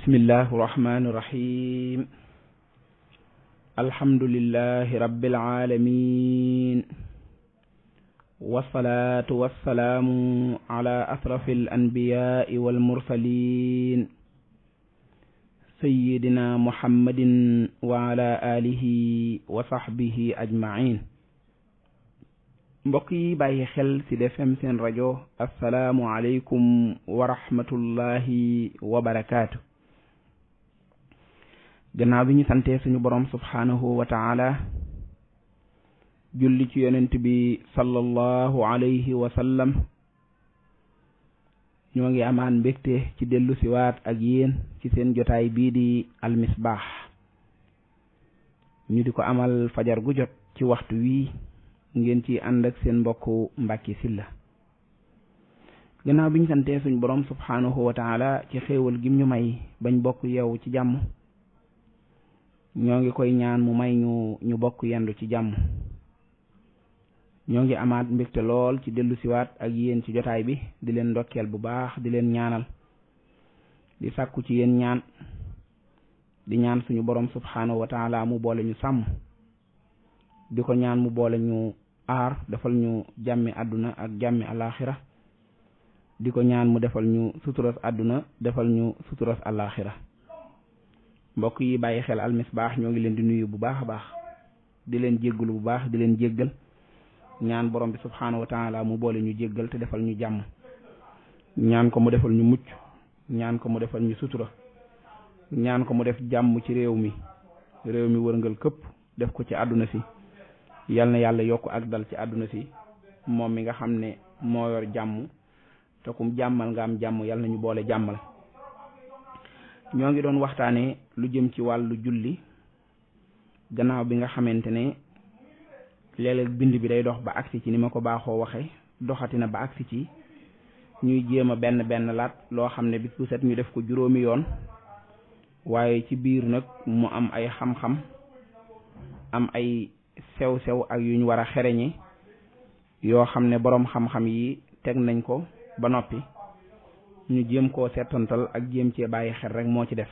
bismillahi rahmaani rahiim alhamdulillahi rabbil aalamiin wassalaatu wassalaamu ala asrafil anbiyaa'i wal mursaliin sayyidina muhammadin wa ala alihi wa sahbihi ajmain. mbokk yi bàyyi xel ci Sud FM seen rajo assalaamu aleykum wa rahmatullahi wa barakaatu. gannaaw bi ñu santee suñu borom subhaanahu wa taala julli ci yonent bi sallallahu alayhi wa sallam, ñoo ngi amaan mbégte ci dellu siwaat ak yéen ci seen jotaay bii di almisbaax, ñu di ko amal fajar gu jot ci waxtu wii ngeen ci ànd ak seen mbokku Mbàkke Sylla. gannaaw bi ñu santee suñu borom subhaanahu wa taala ci xéewal gim ñu may bañ bokk yeewu ci jàmm, ñoo ngi koy ñaan mu may ñu bokk yendu ci jàmm. ñoo ngi amaat mbégte lool ci dellu siwaat ak yéen ci jotaay bi, di leen ndokkeel bu baax, di leen ñaanal, di sàkku ci yéen ñaan, di ñaan suñu borom subhaanahu wa taala mu boole ñu sàmm, di ko ñaan mu boole ñu aar, defal ñu jàmmi àdduna ak jàmmi alaaxira, di ko ñaan mu defal ñu suturas àdduna, defal ñu suturas alaaxira. mbokk yi bàyyi xel almisbaax, ñoo ngi leen di nuyu bu baax a baax, di leen jéggalu bu baax, di leen jéggal, ñaan borom bi subhaanahu wa taala mu boole ñu jéggal te defal ñu jàmm, ñaan ko mu defal ñu mucc, ñaan ko mu defal ñu sutura, ñaan ko mu def jàmm ci réew mi wërngal këpp, def ko ci àdduna si. yal na yàlla yokk ak dal ci àdduna si, moom mi nga xam ne moo yor jàmm, te kum jàmmal nga am jàmm, yal na ñu boole jàmmal. ñoo ngi doon waxtaanee lu jëm ci wàllu julli, gannaaw bi nga xamante ne léeg-léeg bind bi day dox ba agsi ci ni ma ko baaxoo waxe, doxatina ba agsi ci ñuy jéem a benn laat loo xam ne bis bu set ñu def ko juróomi yoon, waaye ci biir nag mu am ay xam-xam, am ay sew-sew ak yuñ war a xereñe yoo xam ne boroom xam-xam yi teg nañ ko ba noppi, ñu jéem koo seetantal ak jéem cee bàyyi xel rek moo ci def.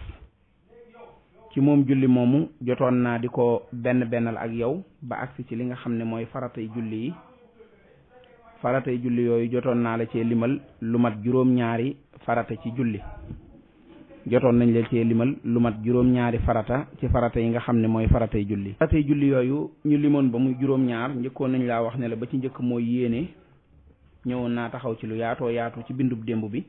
ci moom julli moomu jotoon naa di ko bennal ak yow ba agsi ci li nga xam ne mooy faratay julli yi. faratay julli yooyu jotoon naa la cee limal lu mat juróom-ñaari farata ci julli. jotoon nañ la cee limal lu mat juróom-ñaari farata ci farata yi nga xam ne mooy faratay julli. faratay julli yooyu ñu limoon ba muy juróom-ñaar, njëkkoon nañ laa wax ne la ba ci njëkk mooy yéene. ñëwoon naa taxaw ci lu yaatoo yaatu ci bindub démb bi,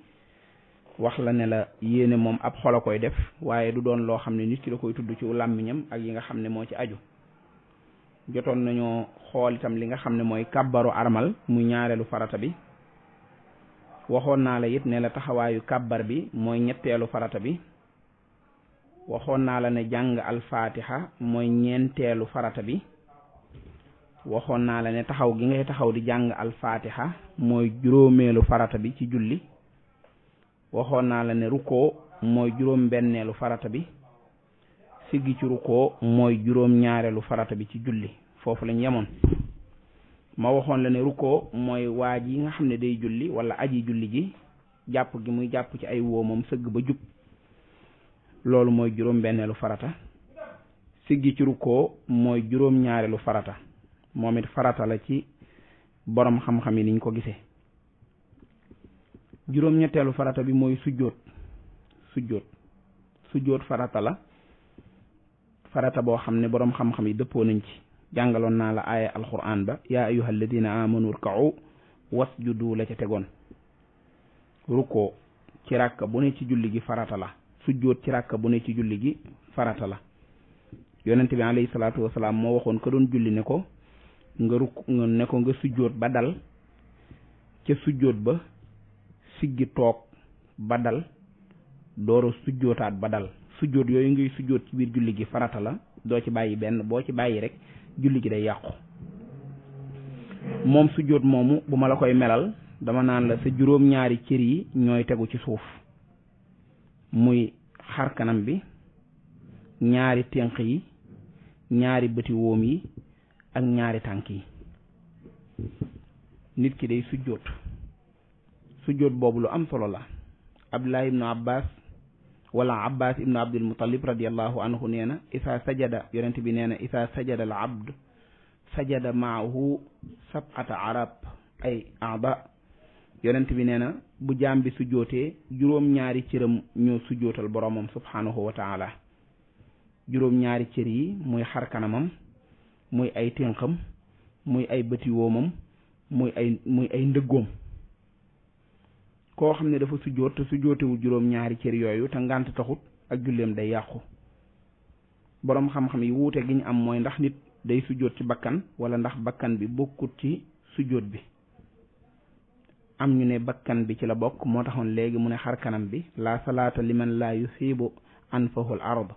wax la ne la yéene moom ab xol a koy def, waaye du doon loo xam ne nit ki da koy tudd ci làmmiñam ak yi nga xam ne moo ci aju. jotoon nañoo xool itam li nga xam ne mooy kàbbaru armal muy ñaareelu farata bi. waxoon naa la it ne la taxawaayu kàbbar bi mooy ñetteelu farata bi. waxoon naa la ne jàng alfaatiha mooy ñeenteelu farata bi. waxoon naa la ne taxaw gi ngay taxaw di jàng alfaatiha mooy juróomeelu farata bi ci julli. waxoon naa la ne rukkoo mooy juróom-benneelu farata bi. siggi ci rukkoo mooy juróom-ñaareelu farata bi ci julli. foofu lañ yemoon. ma waxoon la ne rukkoo mooy waa ji nga xam ne day julli wala aji julli ji jàpp gi muy jàpp ci ay woomam sëgg ba jub, loolu mooy juróom-benneelu farata. siggi ci rukkoo mooy juróom-ñaareelu farata, moom it farata la ci borom xam-xam yi niñ ko gisee. juróom-ñetteelu farata bi mooy sujjóot farata la, farata boo xam ne boroom xam-xam yi dëppoo nañ ci. jàngaloon naa la aaya alquran ba, yaa ayyuha alladina amanu rka'u wasjudu la ca tegoon. rukkoo ci ràkka bu ne ci julli gi farata la, sujjóot ci ràkka bu ne ci julli gi farata la. yonent bi alayhi salaatu wasalaam moo waxoon ko doon julli ne ko nga sujjóot ba dal, ca sujjóot ba siggi toog ba dal, dooro sujjóotaat ba dal. sujjóot yooyu ngay sujjóot ci biir julli gi farata la, doo ci bàyyi benn, boo ci bàyyi rek julli gi day yàqu. moom sujjóot moomu bu ma la koy melal dama naan la sa juróom-ñaari cër yi ñooy tegu ci suuf, muy xar kanam bi, ñaari ténq yi, ñaari bëti woom yi ak ñaari tànk yi. nit ki day sujjóot boobu lu am solo la. Abdullah ibnu Abbas wala abbas ibnu abdul muttalib radiallahu anhu nee na isa sajada yonent bi nee na isa sajada al abd sajada maahu sab'ata arab ay aada yonent bi nee na bu jaam bi sujjootee juróom-ñaari cëram ñoo sujjootal boromam subhanahu wa taala juróom-ñaari cër yi muy xar kanamam muy ay ténqam muy ay bëti woomam muy ay ndëggoom koo xam ne dafa sujjoot te sujjootewul juróom-ñaari cër yooyu te ngànt taxut ak julleem day yàqu boroom xam-xam yi wuute gi ñu am mooy ndax nit day sujjoot ci bakkan wala ndax bakkan bi bokkut ci sujjoot bi am ñu ne bakkan bi ci la bokk moo taxoon léegi mu ne xar kanam bi la salaata liman la yusibu anfahul ard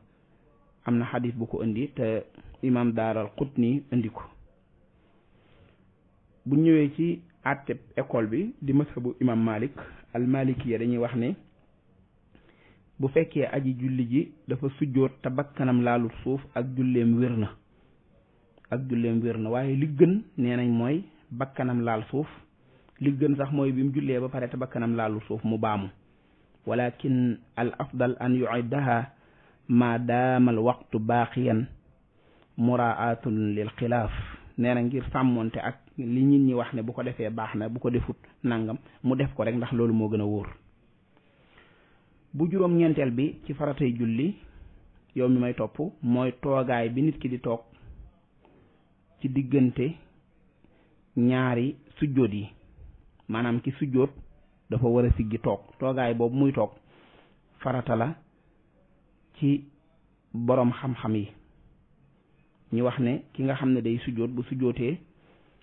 am na xadis bu ko indi te imam daaral qutni indi ko bu ñëwee ci àtte école bi di mazhabu imam malik al malikiya dañuy wax ne bu fekkee aji julli ji dafa sujjoot te bakkanam laalut suuf ak julleem wér na waaye li gën nee nañ mooy bakkanam laal suuf li gën sax mooy bi mu jullee ba pare te bakkanam laalut suuf mu baamu walakin al afdal an yuiddaha ma daamal waxtu baaqiyan muraatun lil xilaaf nee na ngir sàmmonte ak li nit ñi wax ne bu ko defee baax na bu ko defut nangam mu def ko rek ndax loolu moo gën a wóor bu juróom-ñeenteel bi ci faratay julli yow mi may topp mooy toogaay bi nit ki di toog ci diggante ñaari sujjóot yi maanaam ki sujjóot dafa war a siggi toog toogaay boobu muy toog farata la ci boroom xam-xam yi ñu wax ne ki nga xam ne day sujjóot bu sujjóotee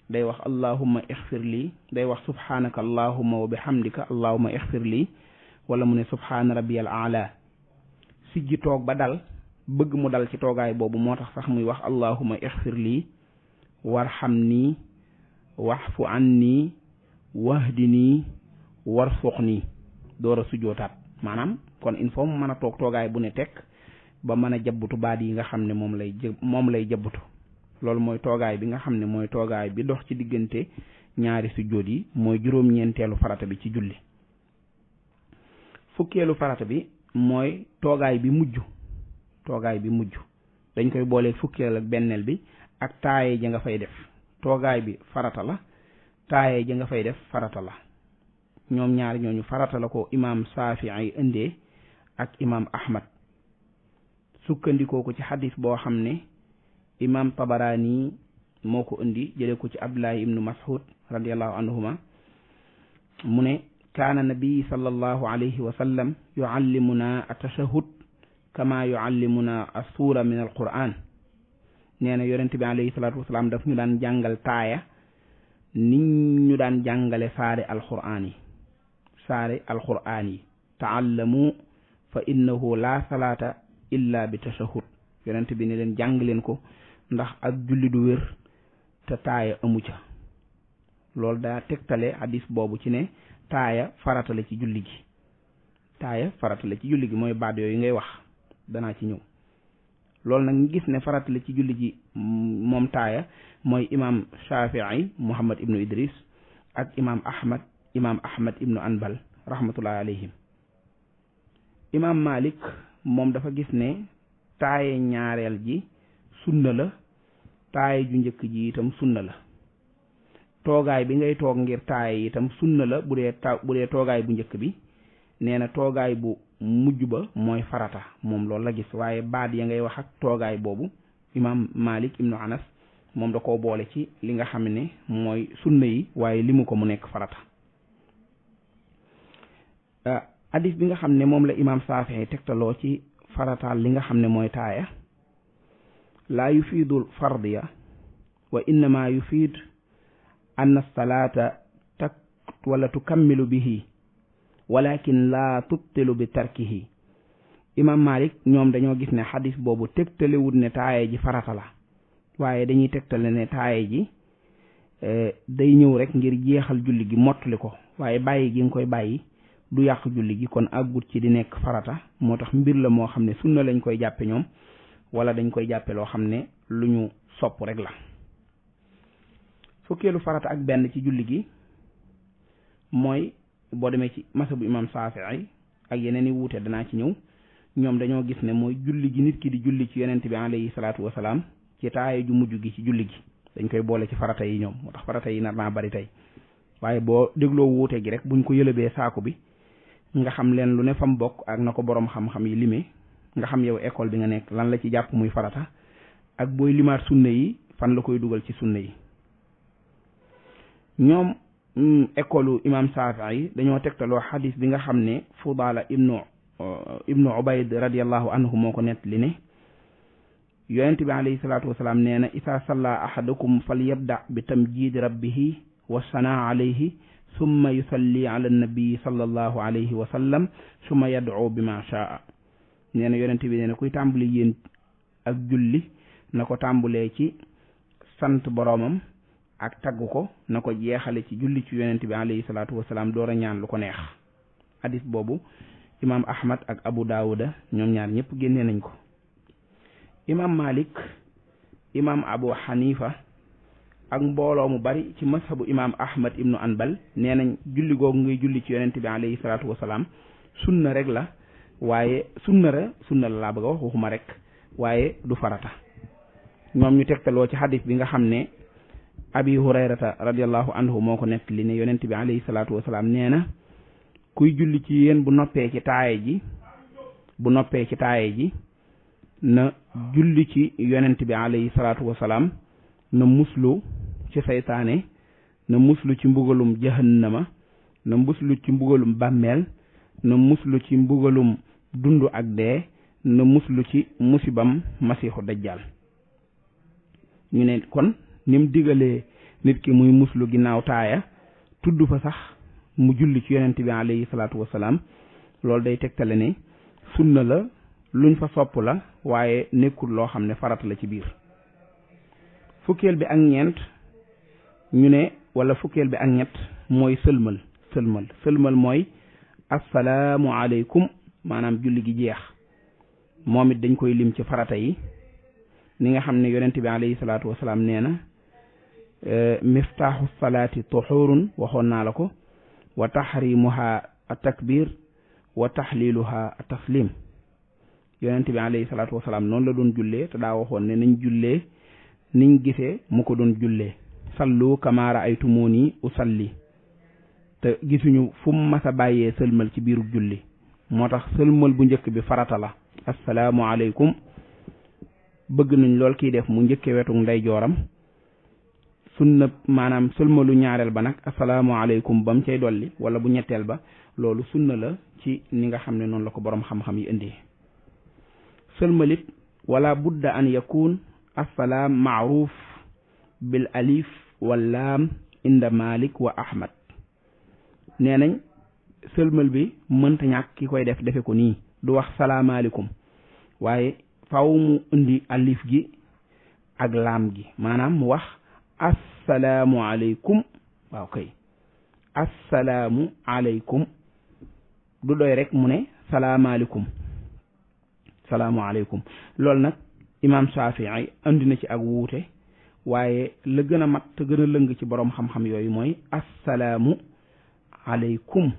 day wax allahumma ixfir lii day wax subhanaka allahumma wa bihamdika allahumma ixfir lii wala mu ne subhaana rabbiyal aala siggi toog ba dal bëgg mu dal ci toogaay boobu moo tax sax muy wax allahumma ixfir lii warhamni wa'fu anni wahdini warzuqni door a sujjootaat maanaam kon il faut mu mën a toog toogaay bu ne tekk ba mën a jabbutu baat yi nga xam ne moom lay jabbutu loolu mooy toogaay bi nga xam ne mooy toogaay bi dox ci diggante ñaari sujjóot yi mooy juróom-ñeenteelu farata bi ci julli fukkeelu farata bi mooy toogaay bi mujj dañ koy boolee fukkeel ak benneel bi ak taaye ja nga fay def toogaay bi farata la taaye ja nga fay def farata la ñoom ñaari ñooñu farata la ko imaam Saafi'i indee ak imaam Ahmad sukkandikoo ko ci xadis boo xam ne imaam Tabaraani moo ko indi jëlee ko ci Abdullahi ibnu Mas'ud radiyallahu anhuma mu ne kaana nabi sallallahu alayhi wa sallam yuallimuna atashahud kama yuallimuna assuura min alquran nee na yonent bi alayhi salaatu wasalaam daf ñu daan jàngal taaya ni ñu daan jàngale saare alquraan yi taallamu fa innahu la salaata illa bi tashahud yonent bi ne leen jàng leen ko ndax ak julli du wér te taaya amu ca loolu daa tegtale hadis boobu ci ne taaya farata la ci julli gi mooy baat yooyu ngay wax danaa ci ñëw loolu nag ñu gis ne farata la ci julli gi moom taaya mooy imaam Shafii Muhammad ibnu Idris ak imaam Ahmad ibnu Anbal rahmatullahi alayhim imaam Malik moom dafa gis ne taaye ñaareel ji sunna la taaye ju njëkk ji itam sunna la toogaay bi ngay toog ngir taaye itam sunna la bu dee toogaay bu njëkk bi nee na toogaay bu mujj ba mooy farata moom loolu la gis waaye baat ya ngay wax ak toogaay boobu imaam Malik ibnu Anas moom da koo boole ci li nga xam ne mooy sunna yi waaye limu ko mu nekk farata hadis bi nga xam ne moom la imaam Saafi'i tegtaloo ci farataal li nga xam ne mooy taaya laa yufiidul fardiya wa innama yufiid anna salaata tukammilu bihi walakin laa tubtilu bi tarkihi imam Malik ñoom dañoo gis ne xadis boobu tegtalewut ne taaye ji farata la waaye dañuy tegtale ne taaye ji day ñëw rek ngir jeexal julli gi mottali ko waaye bàyyi gi nga koy bàyyi du yàq julli gi kon àggut ci di nekk farata moo tax mbir la moo xam ne sunna lañ koy jàppe ñoom wala dañ koy jàppe loo xam ne lu ñu sopp rek la fukkeelu farata ak benn ci julli gi mooy boo demee ci masabu imam Saafi'i ak yeneen i wuute danaa ci ñëw ñoom dañoo gis ne mooy julli gi nit ki di julli ci yonent bi alayhi salaatu wasalaam ci taaye ju mujj gi ci julli gi dañ koy boole ci farata yi ñoom moo tax farata yi nar naa bari tey waaye boo dégloo wuute gi rek buñ ko yëlëbee saako bi nga xam leen lu ne fam bokk ak na ko boroom xam-xam yi limee nga xam yow école bi nga nekk lan la ci jàpp muy farata ak booy limaat sunna yi fan la koy dugal ci sunna yi ñoom école imam Saafi'i yi dañoo tegtaloo xadis bi nga xam ne Fudaala ibnu Ubayd radiallahu anhu moo ko nett li ne yonent bi alayhi salaatu wasalaam nee na isaa salla ahadukum fal yabda bi tamjiidi rabbihi wa sanaa alayhi summa yusalli ala nabii sallallahu alayhi wa sallam summa yad'u bima shaa nee na yonent bi nee na kuy tàmbali yéen ak julli na ko tàmbulee ci sant boroomam ak tagg ko na ko jeexale ci julli ci yonent bi alayhi salaatu wasalaam door a ñaan lu ko neex hadis boobu imaam Ahmad ak Abu Daawuda ñoom ñaar ñëpp génnee nañ ko imaam Malik imaam Abu Hanifa ak mbooloo mu bari ci mashabu imaam Ahmad ibnu Anbal nee nañ julli googu ngay julli ci yonent bi alayhi salaatu wasalaam sunna rek la waaye sunna la laa bëgg a wax waxuma rek waaye du farata ñoom ñu tegtaloo ci xadis bi nga xam ne Abi Hurayrata radiallahu anhu moo ko nett li ne yonent bi alayhi salaatu wasalaam nee na kuy julli ci yéen bu noppee ci taaye ji na julli ci yonent bi alayhi salaatu wasalaam na muslu ci saytaane na muslu ci mbugalum jahannama na muslu ci mbugalum bàmmeel na muslu ci mbugalum dund ak dee na muslu ci musibam masiixu dajjal ñu ne kon ni mu digalee nit ki muy muslu ginnaaw taaya tudd fa sax mu julli ci yonent bi alayhi salaatu wasalaam loolu day tegtale ne sunna la luñ fa sopp la waaye nekkul loo xam ne farata la ci biir fukkeel bi ak ñeent ñu ne wala fukkeel bi ak ñett mooy sëlmal mooy assalaamu aleykum maanaam julli gi jeex moom it dañ koy lim ci farata yi ni nga xam ne yonent bi alayhi salaatu wasalaam nee na miftaaxu salaati tuxurun waxoon naa la ko wa taxrimuha a takbir wa taxliluha a taslim yonent bi alayhi salaatu wasalaam noonu la doon jullee te daa waxoon ne nañ jullee niñ gisee mu ko doon jullee sallu kama ra'aytumuni usalli te gisuñu fu mu mas a bàyyee sëlmal ci biiru julli moo tax sëlmal bu njëkk bi farata la assalaamu aleykum bëgg nañ lool kiy def mu njëkkee wetu ndeyjooram sunna maanaam sëlmalu ñaareel ba nag assalaamu aleykum ba mu cay dolli wala bu ñetteel ba loolu sunna la ci ni nga xam ne noonu la ko boroom xam-xam yi indi sëlmalit wala budda an yakun assalaam maaruf bil alif wal laam inda Malik wa Ahmad nee nañ sëlmal bi mënta ñàkk ki koy defe ko nii du wax salaamaaleykum waaye faw mu indi alif gi ak laam gi maanaam mu wax assalaamu aleykum waaw kay assalaamu aleykum du doy rek mu ne salaamaaleykum loolu nag imaam Shaafi'i andi na ci ak wuute waaye la gën a mat te gën a lëng ci boroom xam-xam yooyu mooy assalaamu aleykum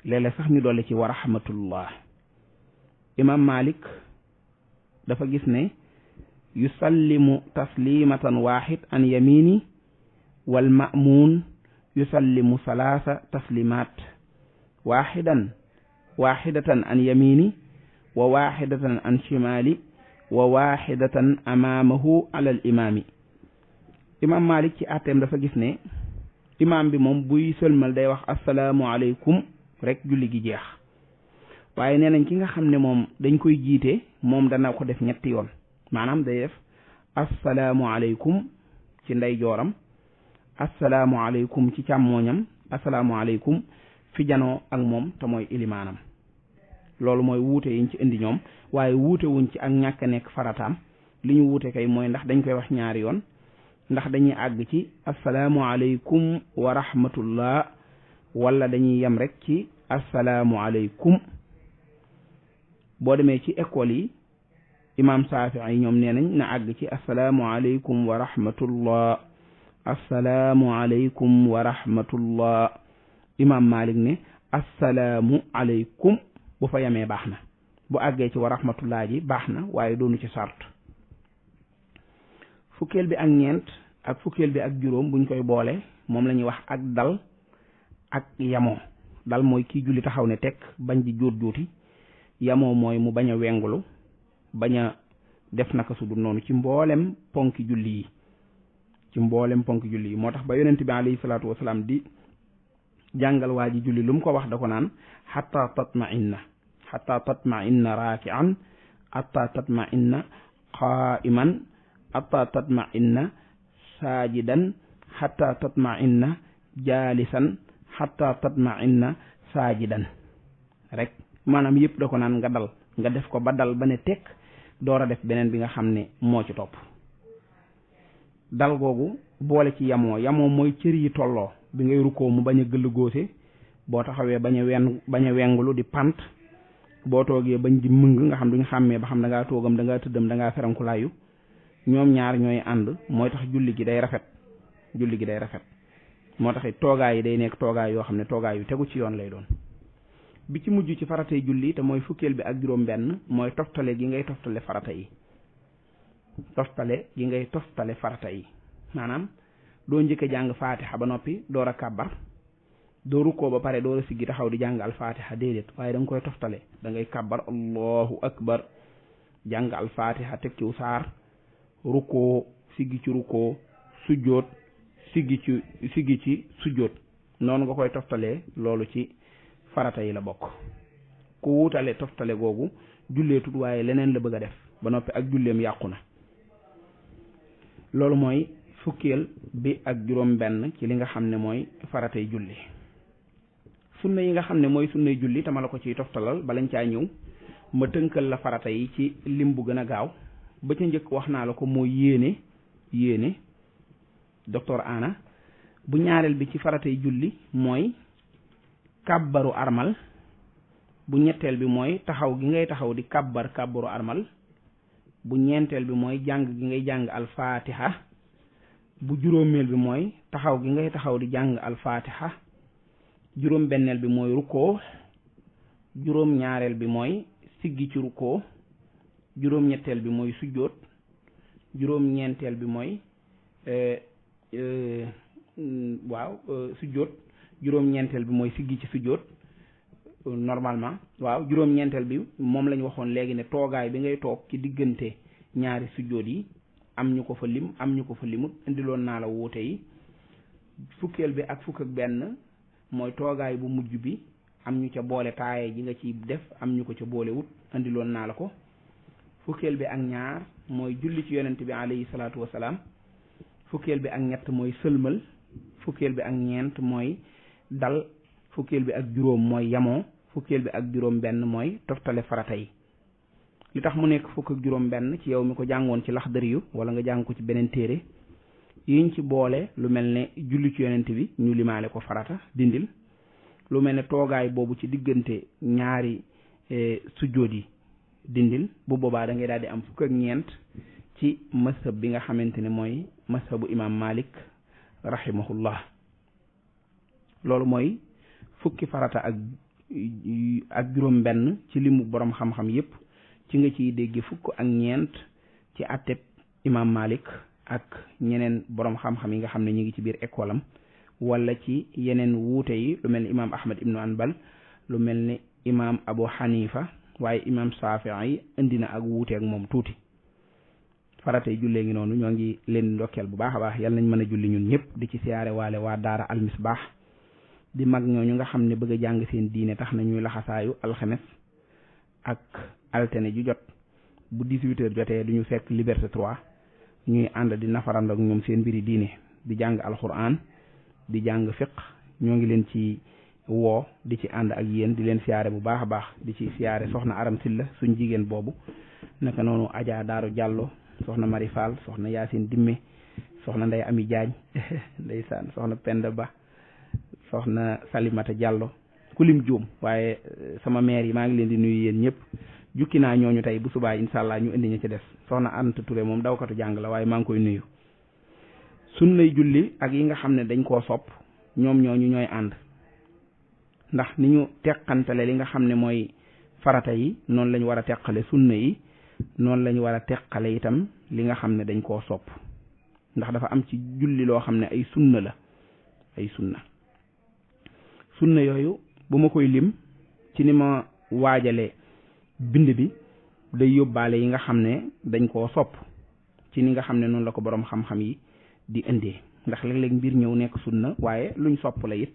léeg-léeg sax ñu dolli ci wa rahmatullah imaam Malik dafa gis ne yusallimu taslimatan waxid an yamini wal ma'muun yusallimu salaasa taslimat waxidatan an yamini wa waxidatan an shimali wa waxidatan amaamahu ala al imaami imaam Malik ci àtteem dafa gis ne imaam bi moom buy sëlmal day wax assalaamu aleykum rek julli gi jeex waaye nee nañ ki nga xam ne moom dañ koy jiite moom dana ko def ñetti yoon maanaam day def assalaamu aleykum ci ndeyjooram assalaamu aleykum ci càmmooñam assalaamu aleykum fi janoo ak moom te mooy ilimaanam loolu mooy wuute yiñ ci indi ñoom waaye wuute wuñ ci ak ñàkk a nekk farataam li ñu wuute kay mooy ndax dañ koy wax ñaari yoon ndax dañuy àgg ci assalaamu aleykum wa rahmatullah wala dañuy yem rek ci assalaamu aleykum boo demee ci école yi imaam Shaafi'i ñoom nee nañ na àgg ci assalaamu aleykum wa rahmatullah assalaamu aleykum wa rahmatullah imaam Malik ne assalaamu aleykum bu fa yemee baax na bu àggee ci wa rahmatullah ji baax na waaye doonu ci sart. fukkeel bi ak ñeent ak fukkeel bi ak juróom buñ koy boole moom la ñuy wax ak dal ak yamoo. dal mooy kii julli taxaw ne tekk bañ di jóot jóoti, yamoo mooy mu bañ a wengulu, bañ a def naka su dul noonu ci mboolem ponki julli yi moo tax ba yonent bi alayhi salaatu wasalaam di jàngal waa ji julli lu mu ko wax da ko naan xatta tatma'inna raaki'an xatta tatma'inna qaa'iman xatta tatma'inna saajidan xatta tatma'inna jaalisan xatta tatma'inna saajidan rek maanaam yëpp da ko naan nga dal nga def ko ba dal ba ne tekk door a def beneen bi nga xam ne moo ci topp. dal googu boole ci yamoo mooy cër yi tolloo bi ngay rukkoo mu bañ a gëll góose, boo taxawee bañ a wengulu di pant, boo toogee bañ di mëng nga xam duñ xàmmee ba xam da ngaa toogam da ngaa tëddam da ngaa ferankulaayu. ñoom ñaar ñooy ànd mooy tax julli gi day rafet moo tax it toogaay yi day nekk toogaay yoo xam ne toogaay yu tegu ci yoon lay doon. bi ci mujj ci faratay julli te mooy fukkeel bi ak juróom benn mooy toftale gi ngay toftale farata yi maanaam doo njëkk jàng faatiha ba noppi door a kàbbar, doo rukkoo ba pare door a siggi taxaw di jàng al faatiha déedéet, waaye da nga koy toftale. da ngay kàbbar allahu akbar, jàng al faatiha teg ci saar, rukkoo siggi ci rukkoo, sujjóot siggi ci sujjóot, noonu nga koy toftalee. loolu ci farata yi la bokk. ku wuutale toftale googu jullee tut waaye leneen la bëgg a def ba noppi ak julleem yàqu na. loolu mooy fukkeel bi ak juróom benn ci li nga xam ne mooy faratay julli. sunna yi nga xam ne mooy sunnay julli te ma la ko ciy toftalal balañ caa ñëw ma tënkal la farata yi ci lim bu gën a gaaw. ba ca njëkk wax naa la ko mooy yéene docteur Anna. bu ñaareel bi ci faratay julli mooy kàbbaru armal. bu ñetteel bi mooy taxaw gi ngay taxaw di kàbbaru armal. bu ñeenteel bi mooy jàng gi ngay jàng alfaatiha. bu juróomeel bi mooy taxaw gi ngay taxaw di jàng alfaatiha. juróom benneel bi mooy rukkoo. juróom ñaareel bi mooy siggi ci rukkoo. juróom ñetteel bi mooy sujjóot. juróom ñeenteel bi mooy sujjóot. juróom ñeenteel bi mooy siggi ci sujjóot normalement. waaw juróom ñeenteel bi moom lañ waxoon léegi ne toogaay bi ngay toog ci diggante ñaari sujjóot yi am ñu ko fa lim am ñu ko fa limut indiloon naa la wuute yi. fukkeel bi ak fukk ak benn mooy toogaay bu mujj bi am ñu ca boole taaye ji nga ci def am ñu ko ca boole wut indiloon naa la ko. fukkeel bi ak ñaar mooy julli ci yonent bi alayhi salaatu wasalaam. fukkeel bi ak ñett mooy sëlmal. fukkeel bi ak ñeent mooy dal. fukkeel bi ak juróom mooy yamoo. fukkeel bi ak juróom benn mooy toftale farata yi. li tax mu nekk fukk ak juróom benn ci yow mi ko jàngoon ci Laxdariyu wala nga jàng ko ci beneen téere yiñ ci boole lu mel ne julli ci yonent bi ñu limaale ko farata dindil. lu mel ne toogaay boobu ci diggante ñaari sujjóot yi dindil. bu boobaa da ngay daal di am fukk ak ñeent ci mazhab bi nga xamante ne mooy mazhabu imam Malik rahimahullah. loolu mooy fukki farata ak juróom benn ci limu borom xam-xam yépp ci nga ciy dégg fukk ak ñeent ci atteb imam Malik ak ñeneen borom xam-xam yi nga xam ne ñu ngi ci biir école am wala ci yeneen wuute yi lu mel ni imam Ahmad ibnu Anbal lu mel ni imam Abu Hanifa waaye imam Saafi'i yi indi na ak wuute ak moom tuuti. faratay jullee ngi noonu ñoo ngi leen ndokkeel bu baax a baax yal nañ mën a julli ñun ñëpp di ci siyaare waale waa daara Al Misbah di mag ñooñu nga xam ne bëgg a jàng seen diine tax na ñuy laxasaayu alxames ak altine ju jot bu 18h jotee duñu fekk Liberté 3 ñuy ànd di nafarand ak ñoom seen mbiri diine di jàng alquran di jàng fiq ñoo ngi leen ci woo di ci ànd ak yéen di leen siyaare bu baax a baax di ci siyaare soxna Aram Silla suñ jigéen boobu naka noonu Adja Daaru Jàllo soxna Mari Fall soxna Yaasin Dimme soxna Ndey Ami Jaañ ndeysaan soxna Penda Ba soxna Salimata Jàllo ku lim juum waaye sama maire yi maa ngi leen di nuyu yéen ñëpp jukki naa ñooñu tey bu subaa incha allah ñu indi ñu ci des soxna Anta Touré moom dawkatu jàng la waaye maa ngi koy nuyu. sunnay julli ak yi nga xam ne dañ koo sopp ñoom ñooñu ñooy ànd ndax ni ñu teqantale li nga xam ne mooy farata yi noonu lañ war a teqale sunna yi noonu lañ war a teqale itam li nga xam ne dañ koo sopp ndax dafa am ci julli loo xam ne ay sunna la ay sunna yooyu bu ma koy lim ci ni ma waajale bind bi day yóbbaale yi nga xam ne dañ koo sopp ci ni nga xam ne noonu la ko boroom xam-xam yi di indee ndax léeg-léeg mbir ñëw nekk sunna waaye luñ sopp la it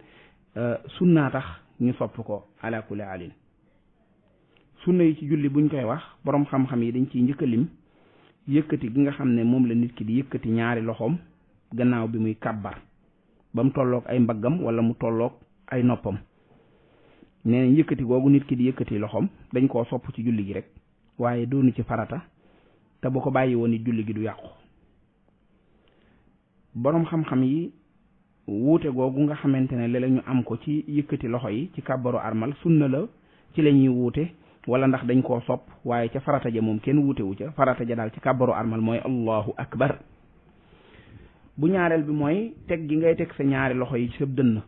sunnaa tax ñu sopp ko ala kulli alin sunna yi ci julli buñ koy wax boroom xam-xam yi dañ ciy njëkk a lim yëkkati gi nga xam ne moom la nit ki di yëkkati ñaari loxoom gannaaw bi muy kàbbar ba mu tolloog ay mbaggam wala mu tolloog ay noppam nee nañ yëkkati googu nit ki di yëkkati loxoom dañ koo sopp ci julli gi rek waaye doonu ci farata te bu ko bàyyi woon ni julli gi du yàqu boroom xam-xam yi wuute googu nga xamante ne léeg-léeg ñu am ko ci yëkkati loxo yi ci kàbbaru armal sunna la ci la ñuy wuute wala ndax dañ koo sopp waaye ca farata ja moom kenn wuute wu ca farata ja daal ci kàbbaru armal mooy allahu akbar bu ñaareel bi mooy teg gi ngay teg sa ñaari loxo yi ci sa dënn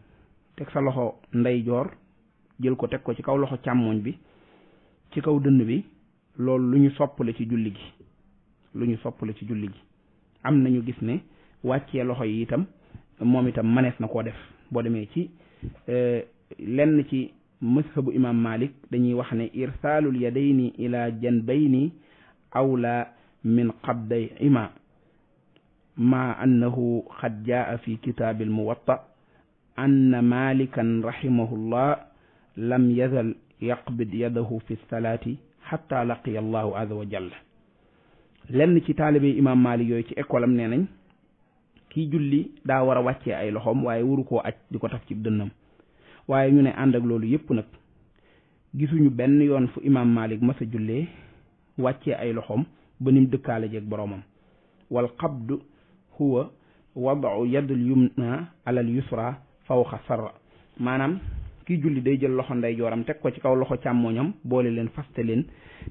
teg sa loxo ndeyjoor jël ko teg ko ci kaw loxo càmmoñ bi ci kaw dënn bi loolu lu ñu soppale ci julli gi am nañu gis ne wàccee loxo yi itam moom itam manees na koo def boo demee ci lenn ci mazhabu imam malik dañuy wax ne irsaalul yadayni ila janbayni awla min qabday ima ma annahu qad jaa fi kitaabil muwatta anna malikan rahimahullah lam yazal yaqbid yadahu fi salaati xatta laqiya allahu azza wa jalla lenn ci taalibe imam malik yooyu ci école am nee nañ kii julli daa war a wàccee ay loxoom waaye waru koo aj di ko taf ci dënnam waaye ñu ne ànd ak loolu yépp nag gisuñu benn yoon fu imam malik masa jullee wàccee ay loxoom ba nim dëkkaale jeeg boroomam wal qabdu huwa wad'u yadul yumna alal yusra fawqa sarra maanaam kii julli day jël loxo ndeyjooram teg ko ci kaw loxo càmmoñam boole leen faste leen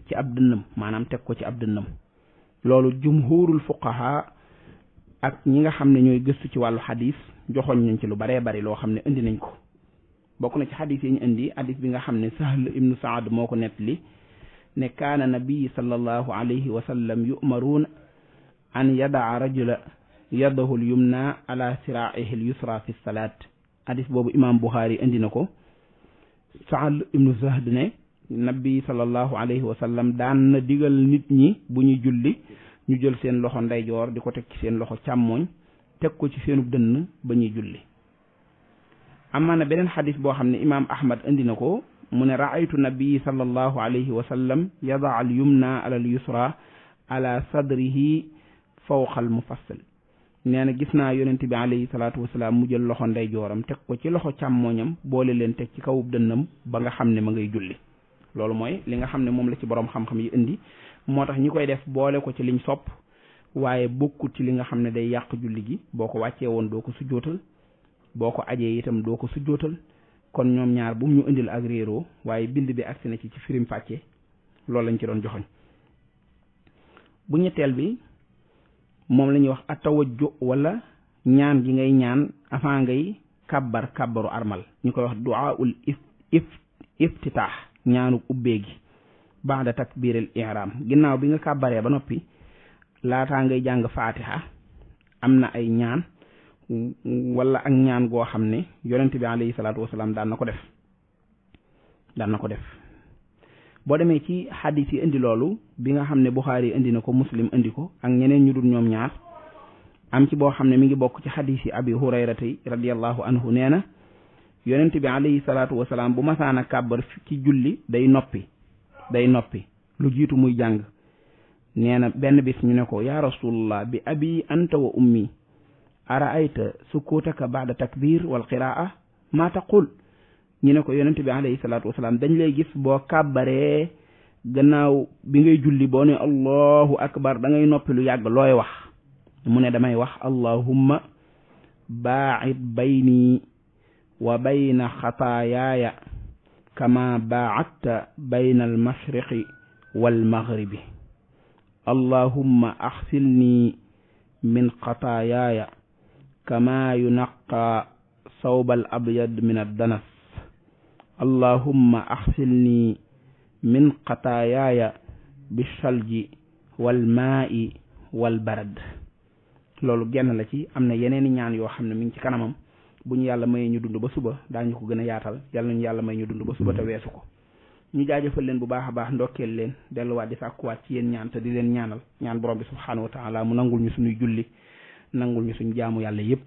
ci ab dënnam maanaam teg ko ci ab dënnam loolu jumhurul fuqaha ak ñi nga xam ne ñooy gëstu ci wàllu xadis joxoñ nañ ci lu baree bari loo xam ne indi nañ ko bokk na ci xadis yi ñu indi xadis bi nga xam ne Sahl ibnu Saad moo ko nettali ne kaana nabii sallallahu alayhi wa sallam yu'maruuna an yadaa rajula yadahu al yumna ala siraa'ihi al yusra fi salaat xadis boobu imaam Buxaari indi na ko Sahl ibnu Saad ne nabi sallallahu alayhi wa sallam daan na digal nit ñi bu ñuy julli ñu jël seen loxo ndeyjoor di ko teg ci seen loxo càmmooñ teg ko ci seenu dënn ba ñuy julli amaana beneen xadis boo xam ne imaam Ahmad indi na ko mu ne raaytu nabii sallallahu alayhi wa sallam yadaa al yumna ala al yusra ala sadrihi fawqa al mufassal nee na gis naa yonent bi alayhi salaatu wasalaam mu jël loxo ndeyjooram teg ko ci loxo càmmooñam boole leen teg ci kawub dënnam ba nga xam ne ma ngay julli loolu mooy li nga xam ne moom la ci boroom xam-xam yi indi moo tax ñi koy def boole ko ci liñ sopp waaye bokkut ci li nga xam ne day yàq julli gi boo ko wàccee woon doo ko sujjootal boo ko ajee itam doo ko sujjootal kon ñoom ñaar bu mu ñu indil ak réeroo waaye bind bi agsi na ci firim fàcce loolu lañ ci doon joxoñ bu ñetteel bi moom la ñuy wax atawajju wala ñaan gi ngay ñaan avant ngay kàbbaru armal ñu koy wax du'aul iftitaax ñaanu ubbee gi baada takbiril ihram ginnaaw bi nga kàbbaree ba noppi laataa ngay jàng faatiha am na ay ñaan wala ak ñaan goo xam ne yonent bi alayhi salaatu wasalaam daan na ko def boo demee ci xadis yi indi loolu bi nga xam ne Buxaari yi indi na ko Muslim indi ko ak ñeneen ñu dul ñoom ñaar am ci boo xam ne mi ngi bokk ci xadis yi Abi Hurayrata radiyallahu anhu nee na yonent bi alayhi salaatu wasalaam bu masaana kàbbar ci julli day noppi lu jiitu muy jàng nee na benn bis ñu ne ko yaa rasulullah bi abi anta wa ummi araayta sukutaka baada takbir wal qiraa ma taqul ñu ne ko yonent bi alayhi salaatu wasalaam dañ lay gis boo kàbbaree gannaaw bi ngay julli boo ne allahu akbar da ngay noppi lu yàgg looy wax mu ne damay wax allahumma baa'id bayni wa bayna xataayaaya kama baacadta bayna almashriqi walmaghribi allahumma axsilni min xataayaaya kama yunaqa sawba al abyad min addanas allahumma axsilni min xataayaaya bi salji wal maa'i wal barad. loolu genn la ci, am na yeneeni ñaan yoo xam ne mi ngi ci kanamam. bu ñu yàlla may ñu dund ba suba daañu ko gën a yaatal. yàlla nañu yàlla may ñu dund ba suba te weesu ko. ñu jaajëfal leen bu baax a baax, ndokkeel leen, delluwaat di sàkkuwaat ci yéen ñaan te di leen ñaanal ñaan borom bi subhaanahu wa taala mu nangul ñu suñuy julli, nangul ñu suñu jaamu yàlla yépp.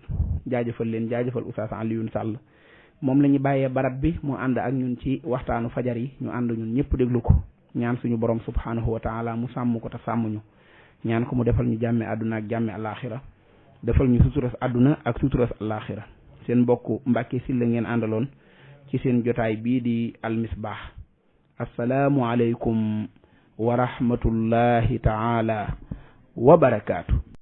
jaajëfal leen, jaajëfal Oustaz Alioune Sall moom la ñu bàyyee barab bi mu ànd ak ñun ci waxtaanu fajar yi, ñu ànd ñun ñëpp déglu ko. ñaan suñu borom subhaanahu wa taala mu sàmm ko te sàmm ñu. ñaan ko mu defal ñu jàmme àdduna ak jàmme alaaxira, defal ñu suturas àdduna ak suturas alaaxira. seen mbokk Mbacke Sylla ngeen àndaloon ci seen jotaay bii di Al Misbah. assalaamu aleykum wa rahmatullahi taala wa barakaatu.